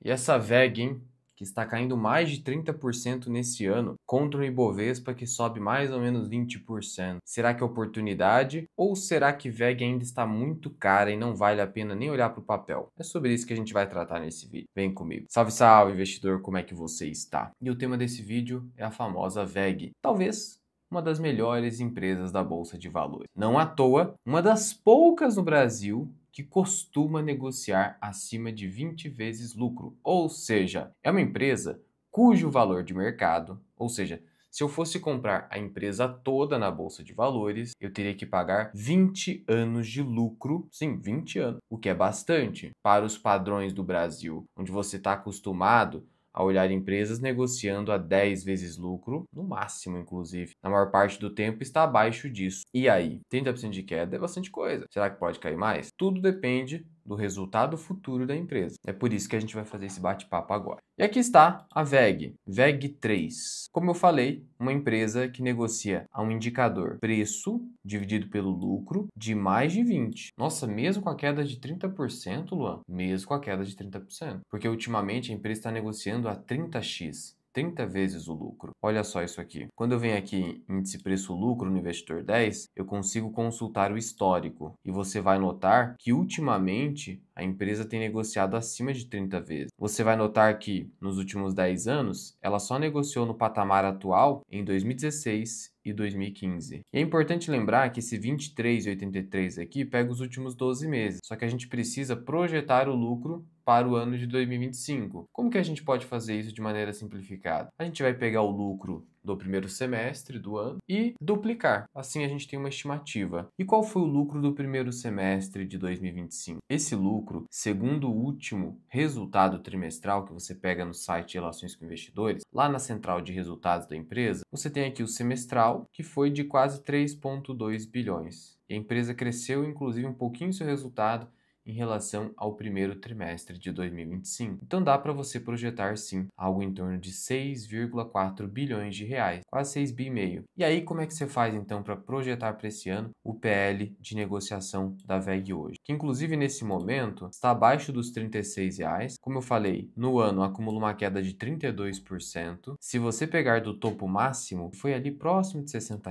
E essa VEG, hein, que está caindo mais de 30% nesse ano, contra o Ibovespa que sobe mais ou menos 20%. Será que é oportunidade ou será que VEG ainda está muito cara e não vale a pena nem olhar para o papel? É sobre isso que a gente vai tratar nesse vídeo. Vem comigo. Salve, salve, investidor, como é que você está? E o tema desse vídeo é a famosa VEG. Talvez uma das melhores empresas da Bolsa de Valores. Não à toa, uma das poucas no Brasil que costuma negociar acima de 20 vezes lucro. Ou seja, é uma empresa cujo valor de mercado, ou seja, se eu fosse comprar a empresa toda na Bolsa de Valores, eu teria que pagar 20 anos de lucro. Sim, 20 anos, o que é bastante para os padrões do Brasil, onde você está acostumado a olhar empresas negociando a 10 vezes lucro, no máximo, inclusive. Na maior parte do tempo está abaixo disso. E aí, 30% de queda é bastante coisa. Será que pode cair mais? Tudo depende do resultado futuro da empresa. É por isso que a gente vai fazer esse bate-papo agora. E aqui está a VEG, VEG 3. Como eu falei, uma empresa que negocia a um indicador preço dividido pelo lucro de mais de 20. Nossa, mesmo com a queda de 30%, Luan? Mesmo com a queda de 30%. Porque ultimamente a empresa está negociando a 30x. 30 vezes o lucro. Olha só isso aqui. Quando eu venho aqui em índice preço-lucro no Investidor 10, eu consigo consultar o histórico. E você vai notar que ultimamente a empresa tem negociado acima de 30 vezes. Você vai notar que nos últimos 10 anos, ela só negociou no patamar atual em 2016 e 2015. E é importante lembrar que esse 23,83 aqui pega os últimos 12 meses. Só que a gente precisa projetar o lucro para o ano de 2025. Como que a gente pode fazer isso de maneira simplificada? A gente vai pegar o lucro do primeiro semestre do ano e duplicar. Assim a gente tem uma estimativa. E qual foi o lucro do primeiro semestre de 2025? Esse lucro, segundo o último resultado trimestral que você pega no site de Relações com Investidores, lá na central de resultados da empresa, você tem aqui o semestral, que foi de quase 3,2 bilhões. E a empresa cresceu, inclusive, um pouquinho seu resultado em relação ao primeiro trimestre de 2025. Então dá para você projetar sim algo em torno de 6,4 bilhões de reais, quase 6,5 bi. E aí como é que você faz então para projetar para esse ano o PL de negociação da VEG hoje? Que inclusive nesse momento está abaixo dos R$ 36. Como eu falei, no ano acumula uma queda de 32%. Se você pegar do topo máximo, que foi ali próximo de R$ 60,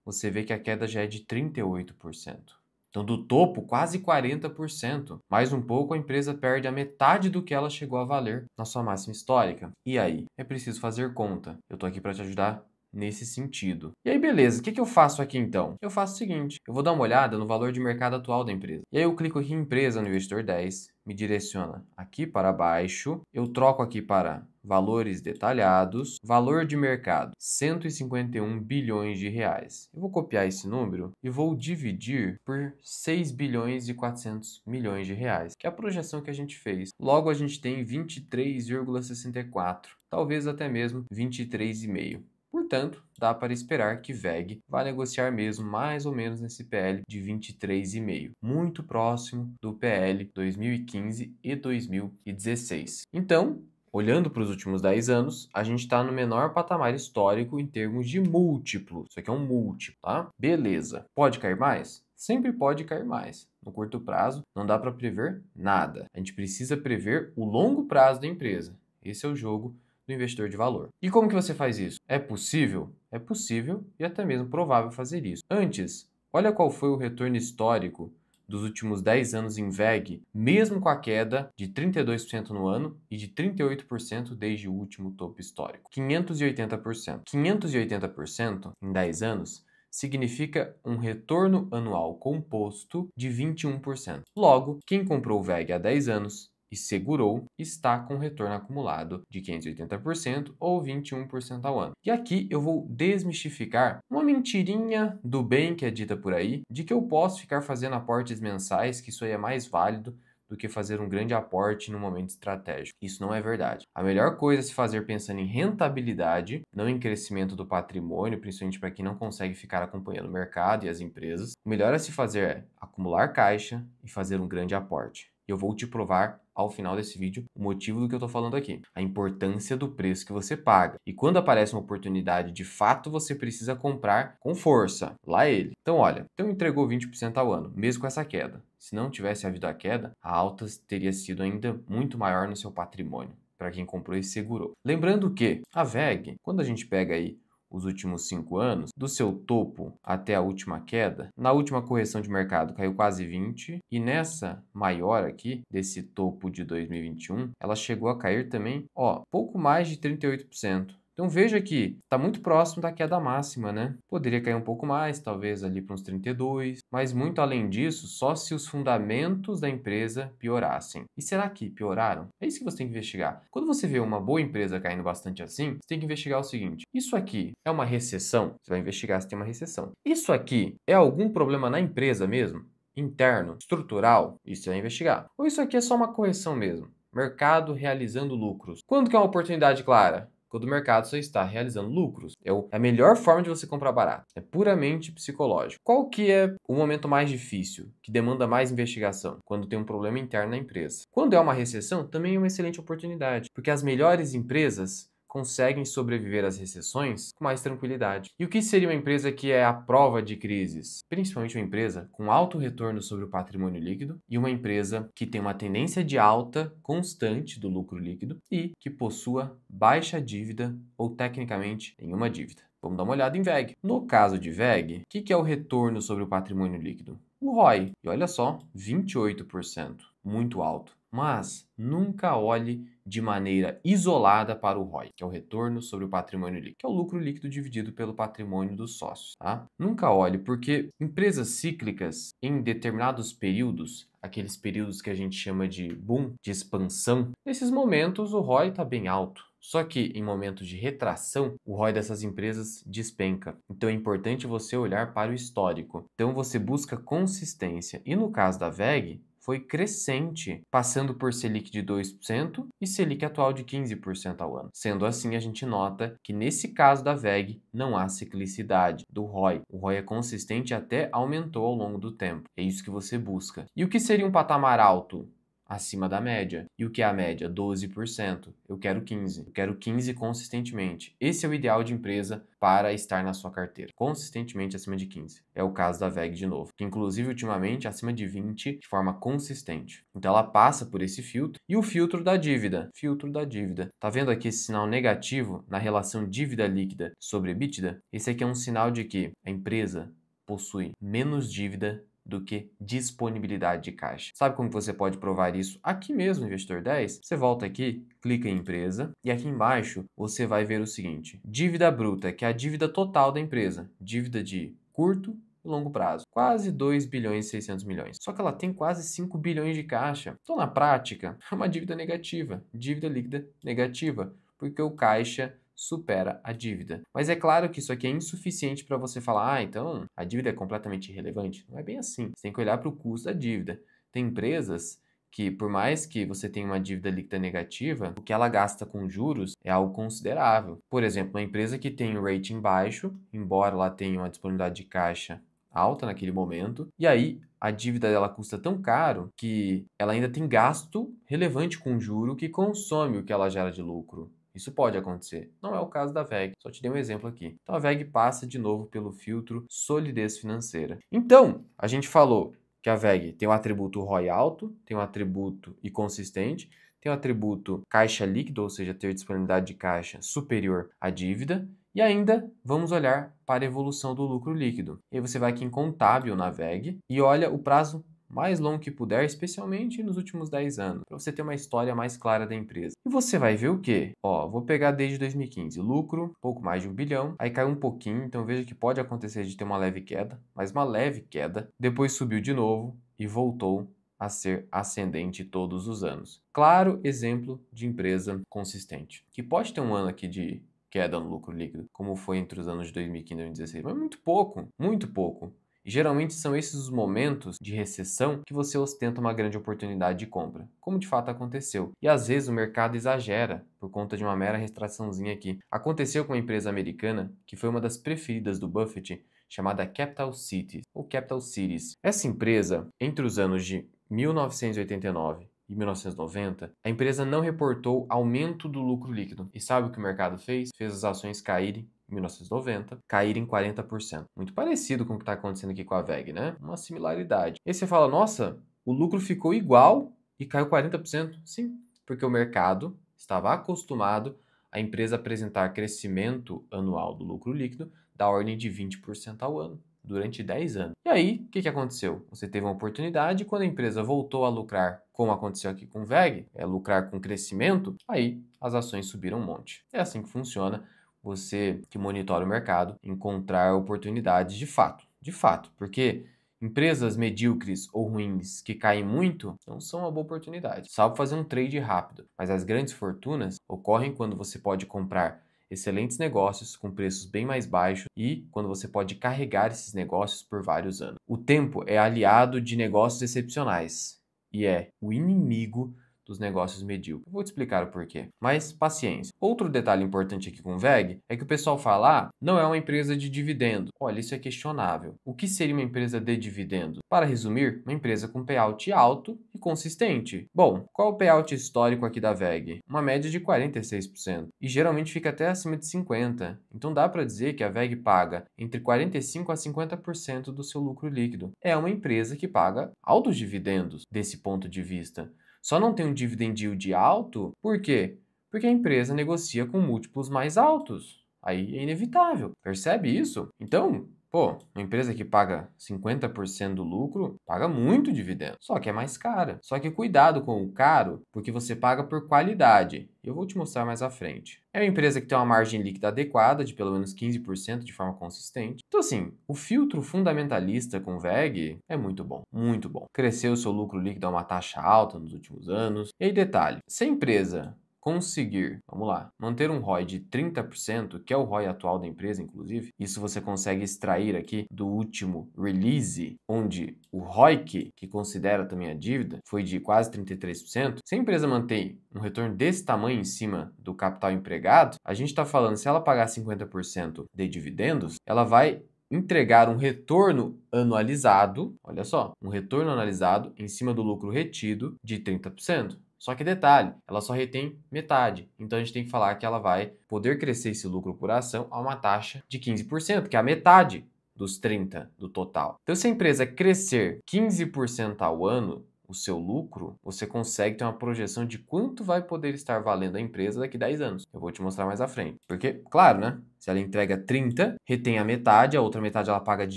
você vê que a queda já é de 38%. Então, do topo, quase 40%. Mais um pouco, a empresa perde a metade do que ela chegou a valer na sua máxima histórica. E aí? É preciso fazer conta. Eu tô aqui para te ajudar nesse sentido. E aí, beleza, o que eu faço aqui então? Eu faço o seguinte, eu vou dar uma olhada no valor de mercado atual da empresa. E aí eu clico aqui em empresa no Investidor 10, me direciona aqui para baixo, eu troco aqui para valores detalhados, valor de mercado, 151 bilhões de reais. Eu vou copiar esse número e vou dividir por 6 bilhões e 400 milhões de reais, que é a projeção que a gente fez. Logo, a gente tem 23,64, talvez até mesmo 23,5. Portanto, dá para esperar que VEG vá negociar mesmo mais ou menos nesse PL de 23,5, muito próximo do PL 2015 e 2016. Então, olhando para os últimos 10 anos, a gente está no menor patamar histórico em termos de múltiplo. Isso aqui é um múltiplo, tá? Beleza. Pode cair mais? Sempre pode cair mais. No curto prazo, não dá para prever nada. A gente precisa prever o longo prazo da empresa. Esse é o jogo do investidor de valor. E como que você faz isso? É possível? É possível e até mesmo provável fazer isso. Antes, olha qual foi o retorno histórico dos últimos 10 anos em VEG, mesmo com a queda de 32% no ano e de 38% desde o último topo histórico. 580%. 580% em 10 anos significa um retorno anual composto de 21%. Logo, quem comprou o VEG há 10 anos e segurou, está com retorno acumulado de 580% ou 21% ao ano. E aqui eu vou desmistificar uma mentirinha do bem que é dita por aí, de que eu posso ficar fazendo aportes mensais, que isso aí é mais válido do que fazer um grande aporte no momento estratégico. Isso não é verdade. A melhor coisa a se fazer pensando em rentabilidade, não em crescimento do patrimônio, principalmente para quem não consegue ficar acompanhando o mercado e as empresas, o melhor a se fazer é acumular caixa e fazer um grande aporte. E eu vou te provar ao final desse vídeo o motivo do que eu tô falando aqui. A importância do preço que você paga. E quando aparece uma oportunidade, de fato você precisa comprar com força. Lá ele. Então olha, então entregou 20% ao ano, mesmo com essa queda. Se não tivesse havido a queda, a alta teria sido ainda muito maior no seu patrimônio, para quem comprou e segurou. Lembrando que a VEG, quando a gente pega aí os últimos 5 anos, do seu topo até a última queda, na última correção de mercado caiu quase 20, e nessa maior aqui, desse topo de 2021, ela chegou a cair também, ó, pouco mais de 38%. Então veja que está muito próximo da queda máxima, né? Poderia cair um pouco mais, talvez ali para uns 32, mas muito além disso, só se os fundamentos da empresa piorassem. E será que pioraram? É isso que você tem que investigar. Quando você vê uma boa empresa caindo bastante assim, você tem que investigar o seguinte: isso aqui é uma recessão? Você vai investigar se tem uma recessão. Isso aqui é algum problema na empresa mesmo? Interno, estrutural? Isso você vai investigar. Ou isso aqui é só uma correção mesmo? Mercado realizando lucros. Quando que é uma oportunidade clara? Quando o mercado só está realizando lucros. É a melhor forma de você comprar barato. É puramente psicológico. Qual que é o momento mais difícil, que demanda mais investigação? Quando tem um problema interno na empresa. Quando é uma recessão, também é uma excelente oportunidade, porque as melhores empresas conseguem sobreviver às recessões com mais tranquilidade. E o que seria uma empresa que é a prova de crises? Principalmente uma empresa com alto retorno sobre o patrimônio líquido e uma empresa que tem uma tendência de alta constante do lucro líquido e que possua baixa dívida ou tecnicamente nenhuma dívida. Vamos dar uma olhada em VEG. No caso de VEG, o que é o retorno sobre o patrimônio líquido? O ROI. E olha só, 28%. Muito alto. Mas nunca olhe de maneira isolada para o ROI, que é o retorno sobre o patrimônio líquido, que é o lucro líquido dividido pelo patrimônio dos sócios, tá? Nunca olhe, porque empresas cíclicas, em determinados períodos, aqueles períodos que a gente chama de boom, de expansão, nesses momentos o ROI está bem alto. Só que em momentos de retração, o ROI dessas empresas despenca. Então é importante você olhar para o histórico. Então você busca consistência. E no caso da VEG, foi crescente, passando por Selic de 2% e Selic atual de 15% ao ano. Sendo assim, a gente nota que nesse caso da VEG não há ciclicidade do ROI. O ROI é consistente e até aumentou ao longo do tempo. É isso que você busca. E o que seria um patamar alto? Acima da média. E o que é a média? 12%. Eu quero 15%. Eu quero 15% consistentemente. Esse é o ideal de empresa para estar na sua carteira. Consistentemente acima de 15%. É o caso da VEG de novo, que inclusive ultimamente acima de 20% de forma consistente. Então ela passa por esse filtro. E o filtro da dívida. Filtro da dívida. Tá vendo aqui esse sinal negativo na relação dívida líquida sobre EBITDA? Esse aqui é um sinal de que a empresa possui menos dívida do que disponibilidade de caixa. Sabe como você pode provar isso? Aqui mesmo, Investidor 10, você volta aqui, clica em empresa e aqui embaixo você vai ver o seguinte: dívida bruta, que é a dívida total da empresa, dívida de curto e longo prazo, quase 2 bilhões e 600 milhões. Só que ela tem quase 5 bilhões de caixa. Então, na prática, é uma dívida negativa, dívida líquida negativa, porque o caixa supera a dívida. Mas é claro que isso aqui é insuficiente para você falar, ah, então a dívida é completamente irrelevante. Não é bem assim. Você tem que olhar para o custo da dívida. Tem empresas que, por mais que você tenha uma dívida líquida negativa, o que ela gasta com juros é algo considerável. Por exemplo, uma empresa que tem um rating baixo, embora ela tenha uma disponibilidade de caixa alta naquele momento, e aí a dívida dela custa tão caro que ela ainda tem gasto relevante com juro que consome o que ela gera de lucro. Isso pode acontecer. Não é o caso da VEG, só te dei um exemplo aqui. Então a VEG passa de novo pelo filtro solidez financeira. Então, a gente falou que a VEG tem o atributo ROI alto, tem o atributo e consistente, tem o atributo caixa líquido, ou seja, ter disponibilidade de caixa superior à dívida, e ainda vamos olhar para a evolução do lucro líquido. E aí você vai aqui em contábil na VEG e olha o prazo mais longo que puder, especialmente nos últimos 10 anos, para você ter uma história mais clara da empresa. E você vai ver o quê? Ó, vou pegar desde 2015, lucro, pouco mais de 1 bilhão, aí caiu um pouquinho, então veja que pode acontecer de ter uma leve queda, mas uma leve queda, depois subiu de novo e voltou a ser ascendente todos os anos. Claro exemplo de empresa consistente, que pode ter um ano aqui de queda no lucro líquido, como foi entre os anos de 2015 e 2016, mas muito pouco, muito pouco. E geralmente são esses os momentos de recessão que você ostenta uma grande oportunidade de compra, como de fato aconteceu. E às vezes o mercado exagera por conta de uma mera retraçãozinha aqui. Aconteceu com uma empresa americana que foi uma das preferidas do Buffett, chamada Capital Cities ou Capital Cities. Essa empresa, entre os anos de 1989 e 1990, a empresa não reportou aumento do lucro líquido. E sabe o que o mercado fez? Fez as ações caírem em 1990, caírem 40%. Muito parecido com o que está acontecendo aqui com a WEG, né? Uma similaridade. E aí você fala, nossa, o lucro ficou igual e caiu 40%? Sim, porque o mercado estava acostumado a empresa apresentar crescimento anual do lucro líquido da ordem de 20% ao ano, durante 10 anos. E aí, o que aconteceu? Você teve uma oportunidade e quando a empresa voltou a lucrar, como aconteceu aqui com o WEG, lucrar com crescimento, aí as ações subiram um monte. É assim que funciona você que monitora o mercado, encontrar oportunidades de fato, porque empresas medíocres ou ruins que caem muito não são uma boa oportunidade. Salvo fazer um trade rápido, mas as grandes fortunas ocorrem quando você pode comprar excelentes negócios com preços bem mais baixos e quando você pode carregar esses negócios por vários anos. O tempo é aliado de negócios excepcionais e é o inimigo dos negócios medíocres. Eu vou te explicar o porquê. Mas paciência. Outro detalhe importante aqui com o WEG é que o pessoal fala, não é uma empresa de dividendo. Olha, isso é questionável. O que seria uma empresa de dividendo? Para resumir, uma empresa com payout alto e consistente. Bom, qual é o payout histórico aqui da WEG? Uma média de 46%. E geralmente fica até acima de 50%. Então dá para dizer que a WEG paga entre 45% a 50% do seu lucro líquido. É uma empresa que paga altos dividendos desse ponto de vista. Só não tem um dividend yield alto, por quê? Porque a empresa negocia com múltiplos mais altos. Aí é inevitável. Percebe isso? Então, uma empresa que paga 50% do lucro, paga muito dividendo. Só que é mais cara. Só que cuidado com o caro, porque você paga por qualidade. Eu vou te mostrar mais à frente. É uma empresa que tem uma margem líquida adequada, de pelo menos 15% de forma consistente. Então, assim, o filtro fundamentalista com WEG é muito bom, muito bom. Cresceu o seu lucro líquido a uma taxa alta nos últimos anos. E aí, detalhe, se a empresa conseguir, vamos lá, manter um ROI de 30%, que é o ROI atual da empresa, inclusive, isso você consegue extrair aqui do último release, onde o ROIC, que considera também a dívida, foi de quase 33%. Se a empresa mantém um retorno desse tamanho em cima do capital empregado, a gente está falando, se ela pagar 50% de dividendos, ela vai entregar um retorno anualizado, olha só, um retorno anualizado em cima do lucro retido de 30%. Só que detalhe, ela só retém metade. Então a gente tem que falar que ela vai poder crescer esse lucro por ação a uma taxa de 15%, que é a metade dos 30% do total. Então se a empresa crescer 15% ao ano, o seu lucro, você consegue ter uma projeção de quanto vai poder estar valendo a empresa daqui a 10 anos. Eu vou te mostrar mais à frente. Porque, claro, né? Se ela entrega 30, retém a metade, a outra metade ela paga de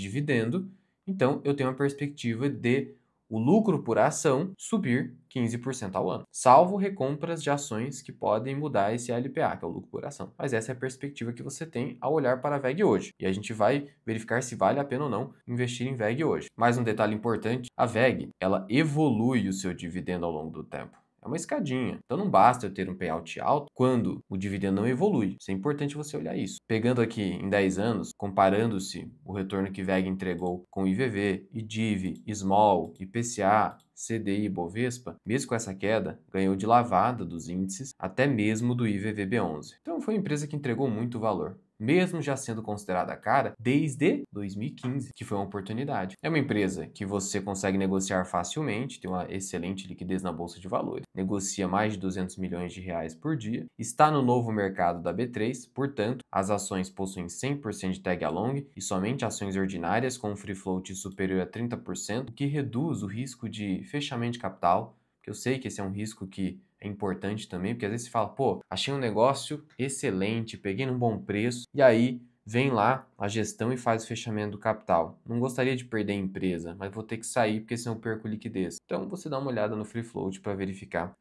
dividendo. Então eu tenho uma perspectiva de o lucro por ação subir 15% ao ano, salvo recompras de ações que podem mudar esse LPA, que é o lucro por ação. Mas essa é a perspectiva que você tem ao olhar para a WEG hoje. E a gente vai verificar se vale a pena ou não investir em WEG hoje. Mais um detalhe importante, a WEG, ela evolui o seu dividendo ao longo do tempo. É uma escadinha. Então não basta eu ter um payout alto quando o dividendo não evolui. Isso é importante você olhar isso. Pegando aqui em 10 anos, comparando-se o retorno que WEG entregou com IVV, IDIV, Small, IPCA, CDI e Bovespa, mesmo com essa queda, ganhou de lavada dos índices, até mesmo do IVVB11. Então foi uma empresa que entregou muito valor, mesmo já sendo considerada cara desde 2015, que foi uma oportunidade. É uma empresa que você consegue negociar facilmente, tem uma excelente liquidez na bolsa de valores, negocia mais de 200 milhões de reais por dia, está no novo mercado da B3, portanto, as ações possuem 100% de tag along e somente ações ordinárias com um free float superior a 30%, o que reduz o risco de fechamento de capital, que eu sei que esse é um risco que é importante também, porque às vezes você fala, achei um negócio excelente, peguei num bom preço, e aí vem lá a gestão e faz o fechamento do capital. Não gostaria de perder a empresa, mas vou ter que sair porque senão eu perco liquidez. Então você dá uma olhada no free float para verificar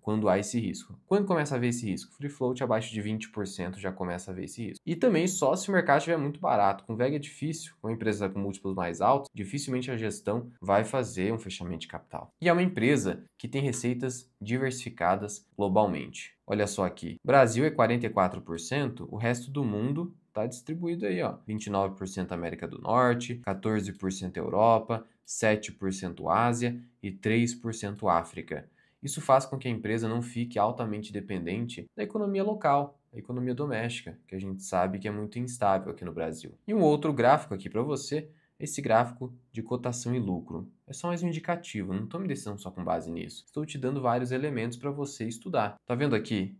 quando há esse risco. Quando começa a ver esse risco? Free float abaixo de 20% já começa a ver esse risco. E também só se o mercado estiver muito barato. Com VEG é difícil, com uma empresa com múltiplos mais altos, dificilmente a gestão vai fazer um fechamento de capital. E é uma empresa que tem receitas diversificadas globalmente. Olha só aqui, Brasil é 44%, o resto do mundo está distribuído aí, ó. 29% América do Norte, 14% Europa, 7% Ásia e 3% África. Isso faz com que a empresa não fique altamente dependente da economia local, da economia doméstica, que a gente sabe que é muito instável aqui no Brasil. E um outro gráfico aqui para você esse gráfico de cotação e lucro. É só mais um indicativo, não tome decisão só com base nisso. Estou te dando vários elementos para você estudar. Tá vendo aqui?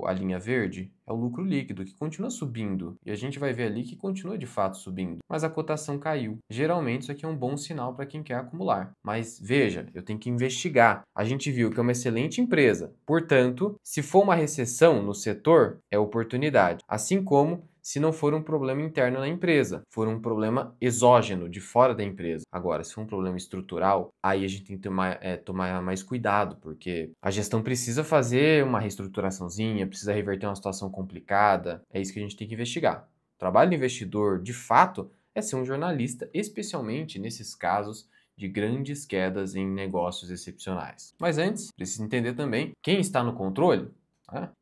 A linha verde é o lucro líquido, que continua subindo. E a gente vai ver ali que continua de fato subindo. Mas a cotação caiu. Geralmente isso aqui é um bom sinal para quem quer acumular. Mas veja, eu tenho que investigar. A gente viu que é uma excelente empresa. Portanto, se for uma recessão no setor, é oportunidade. Assim como se não for um problema interno na empresa, for um problema exógeno, de fora da empresa. Agora, se for um problema estrutural, aí a gente tem que tomar mais cuidado, porque a gestão precisa fazer uma reestruturaçãozinha, precisa reverter uma situação complicada. É isso que a gente tem que investigar. O trabalho do investidor, de fato, é ser um jornalista, especialmente nesses casos de grandes quedas em negócios excepcionais. Mas antes, precisa entender também quem está no controle.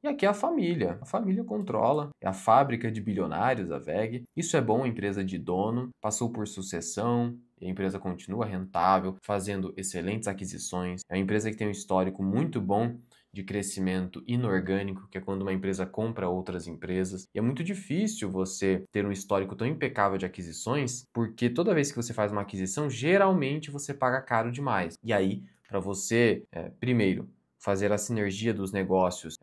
E aqui é a família. A família controla. É a fábrica de bilionários, a WEG. Isso é bom, empresa de dono. Passou por sucessão. E a empresa continua rentável, fazendo excelentes aquisições. É uma empresa que tem um histórico muito bom de crescimento inorgânico, que é quando uma empresa compra outras empresas. E é muito difícil você ter um histórico tão impecável de aquisições, porque toda vez que você faz uma aquisição, geralmente você paga caro demais. E aí, para você, primeiro, fazer a sinergia dos negócios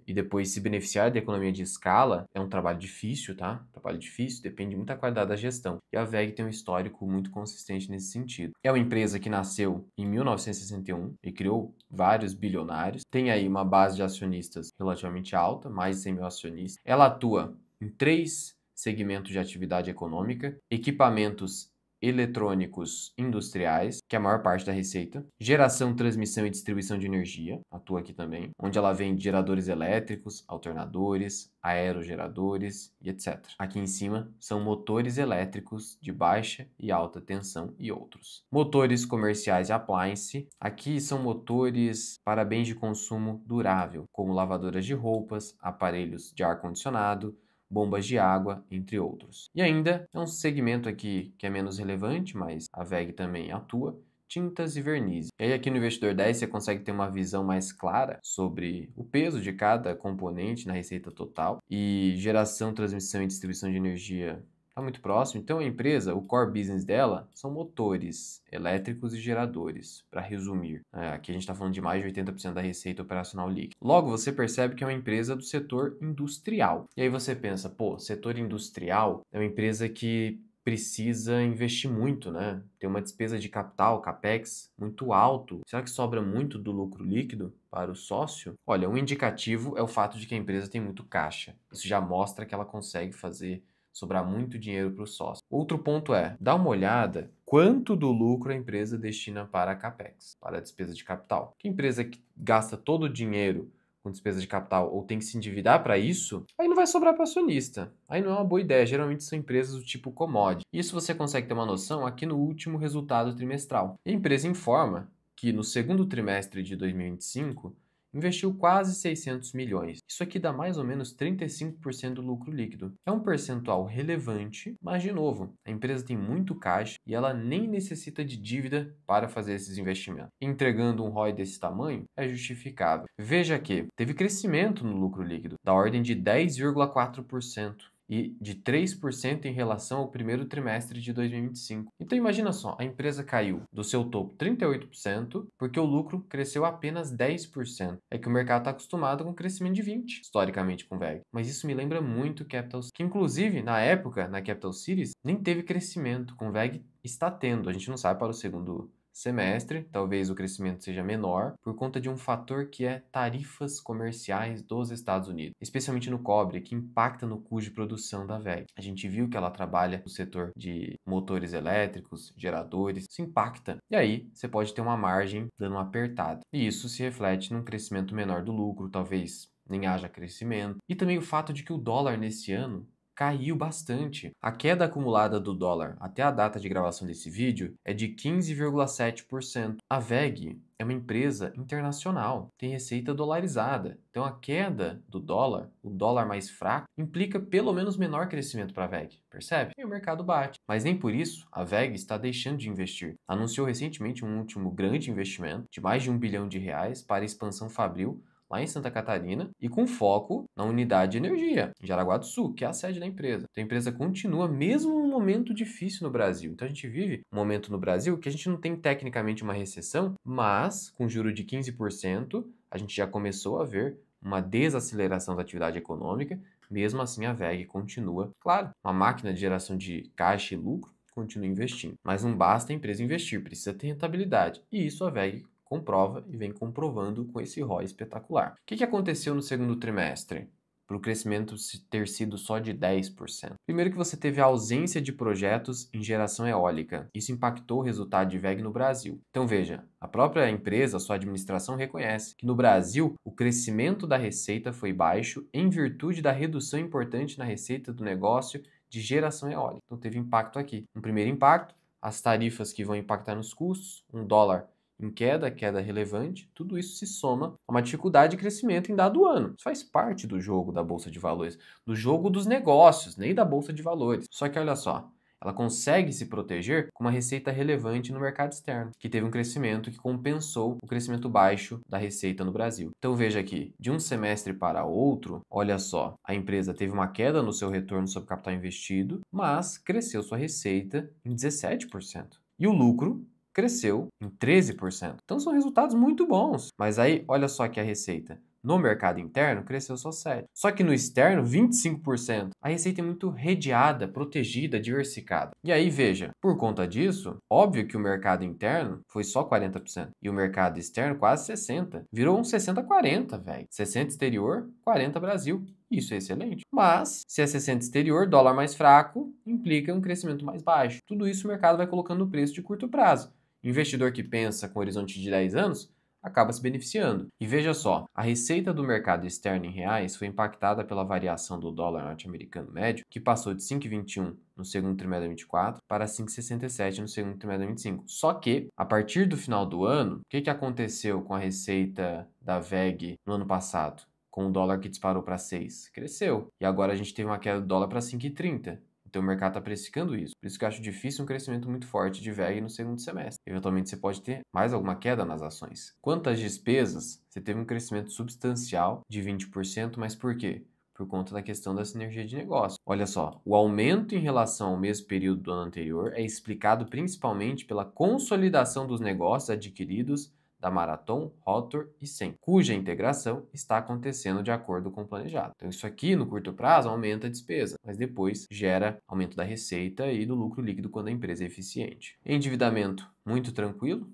e depois se beneficiar da economia de escala é um trabalho difícil, tá? Trabalho difícil, depende muito da qualidade da gestão. E a WEG tem um histórico muito consistente nesse sentido. É uma empresa que nasceu em 1961 e criou vários bilionários. Tem aí uma base de acionistas relativamente alta, mais de 100 mil acionistas. Ela atua em 3 segmentos de atividade econômica: equipamentos eletrônicos industriais, que é a maior parte da receita, geração, transmissão e distribuição de energia, atua aqui também, onde ela vende geradores elétricos, alternadores, aerogeradores e etc. Aqui em cima são motores elétricos de baixa e alta tensão e outros. Motores comerciais e appliance, aqui são motores para bens de consumo durável, como lavadoras de roupas, aparelhos de ar-condicionado, bombas de água, entre outros. E ainda é um segmento aqui que é menos relevante, mas a WEG também atua, tintas e vernizes. E aí aqui no Investidor 10 você consegue ter uma visão mais clara sobre o peso de cada componente na receita total, e geração, transmissão e distribuição de energia está muito próximo. Então a empresa, o core business dela são motores elétricos e geradores, para resumir. Aqui a gente está falando de mais de 80% da receita operacional líquida. Logo, você percebe que é uma empresa do setor industrial. E aí você pensa, pô, setor industrial é uma empresa que precisa investir muito, né? Tem uma despesa de capital, capex, muito alto. Será que sobra muito do lucro líquido para o sócio? Olha, um indicativo é o fato de que a empresa tem muito caixa. Isso já mostra que ela consegue fazer sobrar muito dinheiro para o sócio. Outro ponto é, dá uma olhada quanto do lucro a empresa destina para a capex, para a despesa de capital. Que empresa que gasta todo o dinheiro com despesa de capital ou tem que se endividar para isso, aí não vai sobrar para acionista. Aí não é uma boa ideia. Geralmente são empresas do tipo commodity. Isso você consegue ter uma noção aqui no último resultado trimestral. E a empresa informa que no segundo trimestre de 2025 investiu quase 600 milhões. Isso aqui dá mais ou menos 35% do lucro líquido. É um percentual relevante, mas de novo, a empresa tem muito caixa e ela nem necessita de dívida para fazer esses investimentos. Entregando um ROI desse tamanho é justificável. Veja que teve crescimento no lucro líquido, da ordem de 10,4%. E de 3% em relação ao primeiro trimestre de 2025. Então imagina só, a empresa caiu do seu topo 38% porque o lucro cresceu apenas 10%. É que o mercado está acostumado com crescimento de 20%, historicamente com VEG. Mas isso me lembra muito Capital Cities, que inclusive na época, na Capital Cities, nem teve crescimento, com VEG está tendo. A gente não sabe para o segundo semestre, talvez o crescimento seja menor, por conta de um fator que é tarifas comerciais dos Estados Unidos, especialmente no cobre, que impacta no custo de produção da WEG. A gente viu que ela trabalha no setor de motores elétricos, geradores, isso impacta. E aí, você pode ter uma margem dando uma apertada. E isso se reflete num crescimento menor do lucro, talvez nem haja crescimento. E também o fato de que o dólar nesse ano caiu bastante. A queda acumulada do dólar até a data de gravação desse vídeo é de 15,7%. A WEG é uma empresa internacional, tem receita dolarizada. Então a queda do dólar, o dólar mais fraco, implica pelo menos menor crescimento para a WEG, percebe? E o mercado bate. Mas nem por isso a WEG está deixando de investir. Anunciou recentemente um último grande investimento de mais de R$ 1 bilhão para expansão fabril lá em Santa Catarina e com foco na unidade de energia, em Jaraguá do Sul, que é a sede da empresa. Então a empresa continua mesmo num momento difícil no Brasil. Então a gente vive um momento no Brasil que a gente não tem tecnicamente uma recessão, mas com juro de 15%, a gente já começou a ver uma desaceleração da atividade econômica. Mesmo assim, a WEG continua, claro, uma máquina de geração de caixa e lucro, continua investindo. Mas não basta a empresa investir, precisa ter rentabilidade. E isso a WEG comprova e vem comprovando com esse ROI espetacular. O que aconteceu no segundo trimestre? Para o crescimento ter sido só de 10%. Primeiro que você teve a ausência de projetos em geração eólica. Isso impactou o resultado de WEG no Brasil. Então veja, a própria empresa, a sua administração reconhece que no Brasil o crescimento da receita foi baixo em virtude da redução importante na receita do negócio de geração eólica. Então teve impacto aqui. Um primeiro impacto, as tarifas que vão impactar nos custos, $1 em queda relevante, tudo isso se soma a uma dificuldade de crescimento em dado ano. Isso faz parte do jogo da Bolsa de Valores, do jogo dos negócios, nem da Bolsa de Valores. Só que olha só, ela consegue se proteger com uma receita relevante no mercado externo, que teve um crescimento que compensou o crescimento baixo da receita no Brasil. Então veja aqui, de um semestre para outro, olha só, a empresa teve uma queda no seu retorno sobre capital investido, mas cresceu sua receita em 17%. E o lucro cresceu em 13%. Então são resultados muito bons. Mas aí, olha só que a receita no mercado interno cresceu só 7%. Só que no externo, 25%. A receita é muito redeada, protegida, diversificada. E aí, veja, por conta disso, óbvio que o mercado interno foi só 40%. E o mercado externo quase 60%. Virou um 60-40, velho. 60 exterior, 40 Brasil. Isso é excelente. Mas, se é 60 exterior, dólar mais fraco, implica um crescimento mais baixo. Tudo isso o mercado vai colocando no preço de curto prazo. Investidor que pensa com horizonte de 10 anos acaba se beneficiando. E veja só, a receita do mercado externo em reais foi impactada pela variação do dólar norte-americano médio, que passou de 5,21 no segundo trimestre de 24 para 5,67 no segundo trimestre de 25. Só que, a partir do final do ano, o que aconteceu com a receita da WEG no ano passado? Com o dólar que disparou para 6, cresceu. E agora a gente teve uma queda do dólar para 5,30. Então o mercado está precificando isso. Por isso que eu acho difícil um crescimento muito forte de WEG no segundo semestre. Eventualmente você pode ter mais alguma queda nas ações. Quanto às despesas, você teve um crescimento substancial de 20%, mas por quê? Por conta da questão da sinergia de negócio. Olha só, o aumento em relação ao mesmo período do ano anterior é explicado principalmente pela consolidação dos negócios adquiridos da Marathon, Rotor e SEM, cuja integração está acontecendo de acordo com o planejado. Então isso aqui, no curto prazo, aumenta a despesa, mas depois gera aumento da receita e do lucro líquido quando a empresa é eficiente. Endividamento muito tranquilo,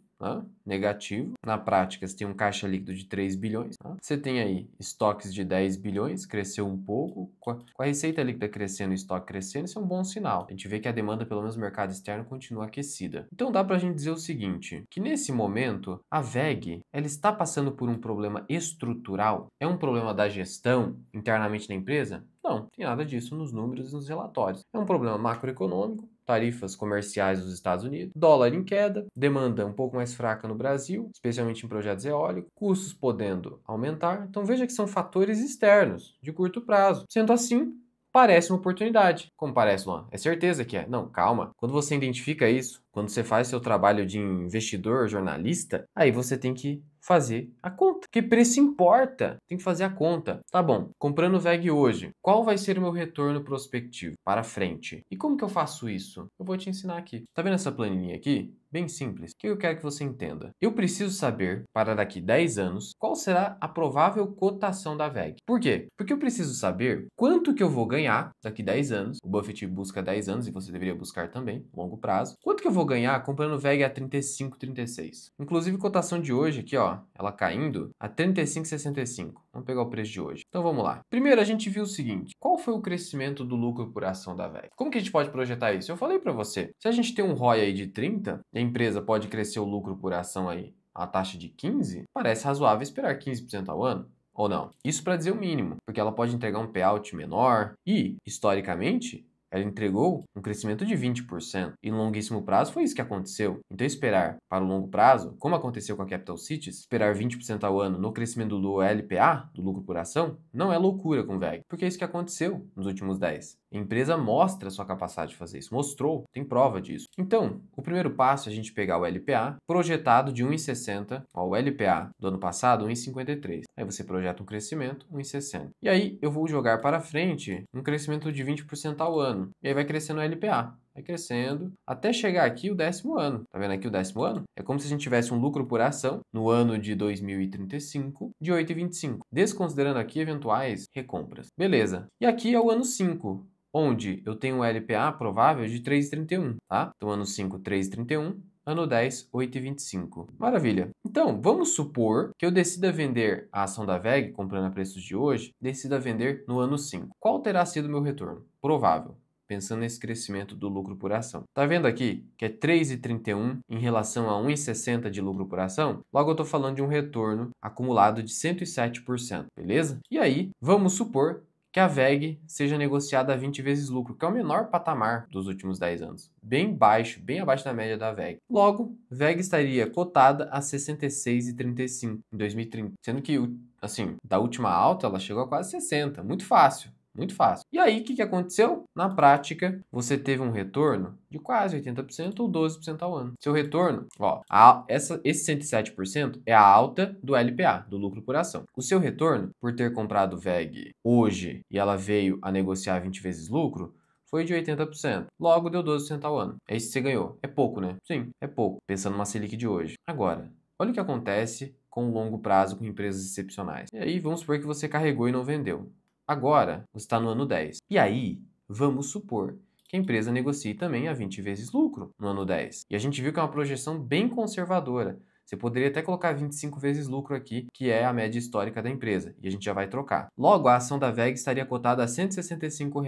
negativo. Na prática, você tem um caixa líquido de 3 bilhões. Você tem aí estoques de 10 bilhões, cresceu um pouco. Com a receita líquida crescendo e o estoque crescendo, isso é um bom sinal. A gente vê que a demanda, pelo menos no mercado externo, continua aquecida. Então dá pra gente dizer o seguinte, que nesse momento, a WEG, ela está passando por um problema estrutural? É um problema da gestão internamente na empresa? Não, tem nada disso nos números e nos relatórios. É um problema macroeconômico, tarifas comerciais dos Estados Unidos, dólar em queda, demanda um pouco mais fraca no Brasil, especialmente em projetos eólicos, custos podendo aumentar. Então veja que são fatores externos, de curto prazo. Sendo assim, parece uma oportunidade. Como parece, Luan? É certeza que é. Não, calma. Quando você identifica isso, quando você faz seu trabalho de investidor, jornalista, aí você tem que fazer a conta. Porque preço importa. Tem que fazer a conta. Tá bom, comprando WEG hoje, qual vai ser o meu retorno prospectivo para frente? E como que eu faço isso? Eu vou te ensinar aqui. Tá vendo essa planilha aqui? Bem simples. O que eu quero que você entenda? Eu preciso saber, para daqui 10 anos, qual será a provável cotação da WEG. Por quê? Porque eu preciso saber quanto que eu vou ganhar daqui 10 anos. O Buffett busca 10 anos e você deveria buscar também, longo prazo. Quanto que eu vou ganhar comprando WEG a 35, 36? Inclusive, cotação de hoje aqui, ó, ela caindo a 35,65. Vamos pegar o preço de hoje. Então vamos lá. Primeiro a gente viu o seguinte, qual foi o crescimento do lucro por ação da WEG? Como que a gente pode projetar isso? Eu falei para você, se a gente tem um ROI aí de 30, a empresa pode crescer o lucro por ação aí a taxa de 15, parece razoável esperar 15% ao ano. Ou não? Isso para dizer o mínimo, porque ela pode entregar um payout menor e, historicamente, ela entregou um crescimento de 20%. E no longuíssimo prazo foi isso que aconteceu. Então esperar para o longo prazo, como aconteceu com a Capital Cities, esperar 20% ao ano no crescimento do LPA, do lucro por ação, não é loucura com VEG, porque é isso que aconteceu nos últimos 10. A empresa mostra sua capacidade de fazer isso, mostrou, tem prova disso. Então, o primeiro passo é a gente pegar o LPA projetado de 1,60, ó, o LPA do ano passado 1,53. Aí você projeta um crescimento 1,60. E aí eu vou jogar para frente um crescimento de 20% ao ano. E aí vai crescendo o LPA. Vai crescendo até chegar aqui o 10º ano. Tá vendo aqui o 10º ano? É como se a gente tivesse um lucro por ação no ano de 2035 de 8,25, desconsiderando aqui eventuais recompras. Beleza. E aqui é o ano 5, onde eu tenho um LPA provável de 3,31, tá? Então, ano 5, 3,31. Ano 10, 8,25. Maravilha. Então, vamos supor que eu decida vender a ação da VEG, comprando a preços de hoje, decida vender no ano 5. Qual terá sido o meu retorno? Provável. Pensando nesse crescimento do lucro por ação. Tá vendo aqui que é 3,31 em relação a 1,60 de lucro por ação? Logo eu estou falando de um retorno acumulado de 107%, beleza? E aí, vamos supor que a VEG seja negociada a 20 vezes lucro, que é o menor patamar dos últimos 10 anos. Bem baixo, bem abaixo da média da VEG. Logo, VEG estaria cotada a 66,35 em 2030, sendo que, assim, da última alta ela chegou a quase 60, muito fácil. Muito fácil. E aí, o que aconteceu? Na prática, você teve um retorno de quase 80% ou 12% ao ano. Seu retorno, ó, esse 107% é a alta do LPA, do lucro por ação. O seu retorno, por ter comprado VEG hoje e ela veio a negociar 20 vezes lucro, foi de 80%. Logo, deu 12% ao ano. É isso que você ganhou. É pouco, né? Sim, é pouco, pensando numa Selic de hoje. Agora, olha o que acontece com o longo prazo com empresas excepcionais. E aí, vamos supor que você carregou e não vendeu. Agora, você está no ano 10. E aí, vamos supor que a empresa negocie também a 20 vezes lucro no ano 10. E a gente viu que é uma projeção bem conservadora. Você poderia até colocar 25 vezes lucro aqui, que é a média histórica da empresa, e a gente já vai trocar. Logo, a ação da VEG estaria cotada a R$ 165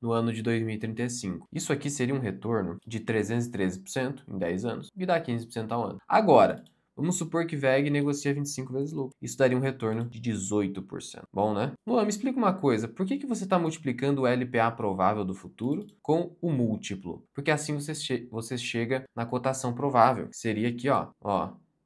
no ano de 2035. Isso aqui seria um retorno de 313% em 10 anos, que dá 15% ao ano. Agora, vamos supor que VEG negocia 25 vezes lucro. Isso daria um retorno de 18%. Bom, né? Luan, me explica uma coisa. Por que você está multiplicando o LPA provável do futuro com o múltiplo? Porque assim você chega na cotação provável, que seria aqui, ó,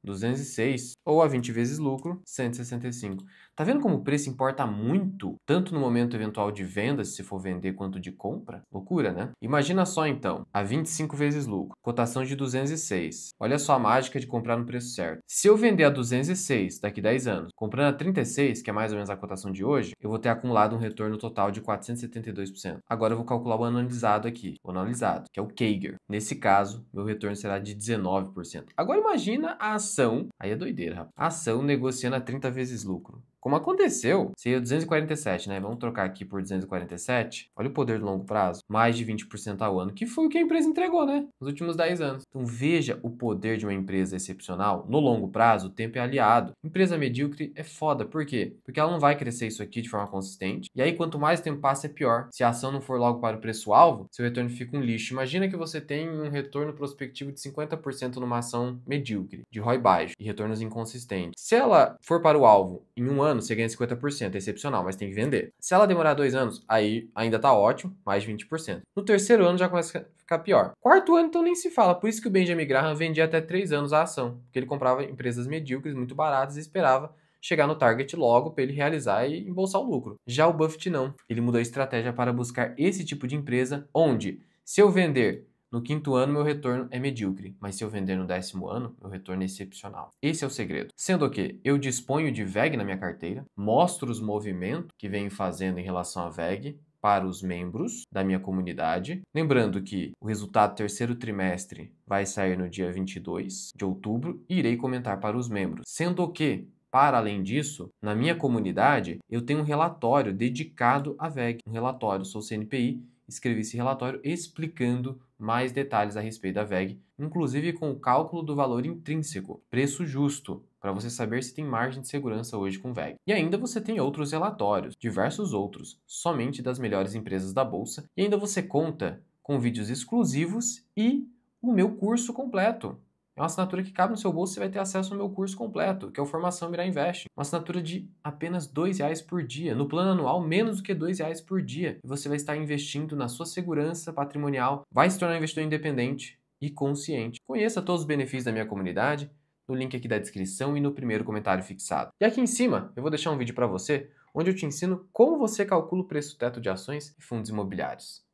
206, ou a 20 vezes lucro, 165. Tá vendo como o preço importa muito, tanto no momento eventual de venda, se for vender, quanto de compra? Loucura, né? Imagina só então, a 25 vezes lucro, cotação de 206. Olha só a mágica de comprar no preço certo. Se eu vender a 206 daqui 10 anos, comprando a 36, que é mais ou menos a cotação de hoje, eu vou ter acumulado um retorno total de 472%. Agora eu vou calcular o anualizado aqui, o anualizado, que é o CAGR. Nesse caso, meu retorno será de 19%. Agora imagina a ação, aí é doideira, rapaz. A ação negociando a 30 vezes lucro. Como aconteceu, seria 247, né? Vamos trocar aqui por 247. Olha o poder do longo prazo. Mais de 20% ao ano, que foi o que a empresa entregou, né? Nos últimos 10 anos. Então veja o poder de uma empresa excepcional. No longo prazo, o tempo é aliado. Empresa medíocre é foda. Por quê? Porque ela não vai crescer isso aqui de forma consistente. E aí, quanto mais o tempo passa, é pior. Se a ação não for logo para o preço-alvo, seu retorno fica um lixo. Imagina que você tem um retorno prospectivo de 50% numa ação medíocre, de ROI baixo e retornos inconsistentes. Se ela for para o alvo em um ano, você ganha 50%, é excepcional, mas tem que vender. Se ela demorar 2 anos, aí ainda tá ótimo, mais de 20%. No terceiro ano já começa a ficar pior. Quarto ano, então nem se fala. Por isso que o Benjamin Graham vendia até 3 anos a ação, porque ele comprava empresas medíocres, muito baratas e esperava chegar no target logo para ele realizar e embolsar o lucro. Já o Buffett não. Ele mudou a estratégia para buscar esse tipo de empresa onde, se eu vender no 5º ano, meu retorno é medíocre, mas se eu vender no 10º ano, meu retorno é excepcional. Esse é o segredo. Sendo que eu disponho de VEG na minha carteira, mostro os movimentos que venho fazendo em relação à VEG para os membros da minha comunidade. Lembrando que o resultado do terceiro trimestre vai sair no dia 22 de outubro e irei comentar para os membros. Sendo que, para além disso, na minha comunidade, eu tenho um relatório dedicado à VEG. Um relatório, sou CNPI, escrevi esse relatório explicando mais detalhes a respeito da VEG, inclusive com o cálculo do valor intrínseco, preço justo, para você saber se tem margem de segurança hoje com VEG. E ainda você tem outros relatórios, diversos outros, somente das melhores empresas da bolsa, e ainda você conta com vídeos exclusivos e o meu curso completo. É uma assinatura que cabe no seu bolso e você vai ter acesso ao meu curso completo, que é o Formação Mirar Invest. Uma assinatura de apenas R$ 2 por dia. No plano anual, menos do que R$ 2 por dia. E você vai estar investindo na sua segurança patrimonial, vai se tornar um investidor independente e consciente. Conheça todos os benefícios da minha comunidade no link aqui da descrição e no primeiro comentário fixado. E aqui em cima eu vou deixar um vídeo para você onde eu te ensino como você calcula o preço teto de ações e fundos imobiliários.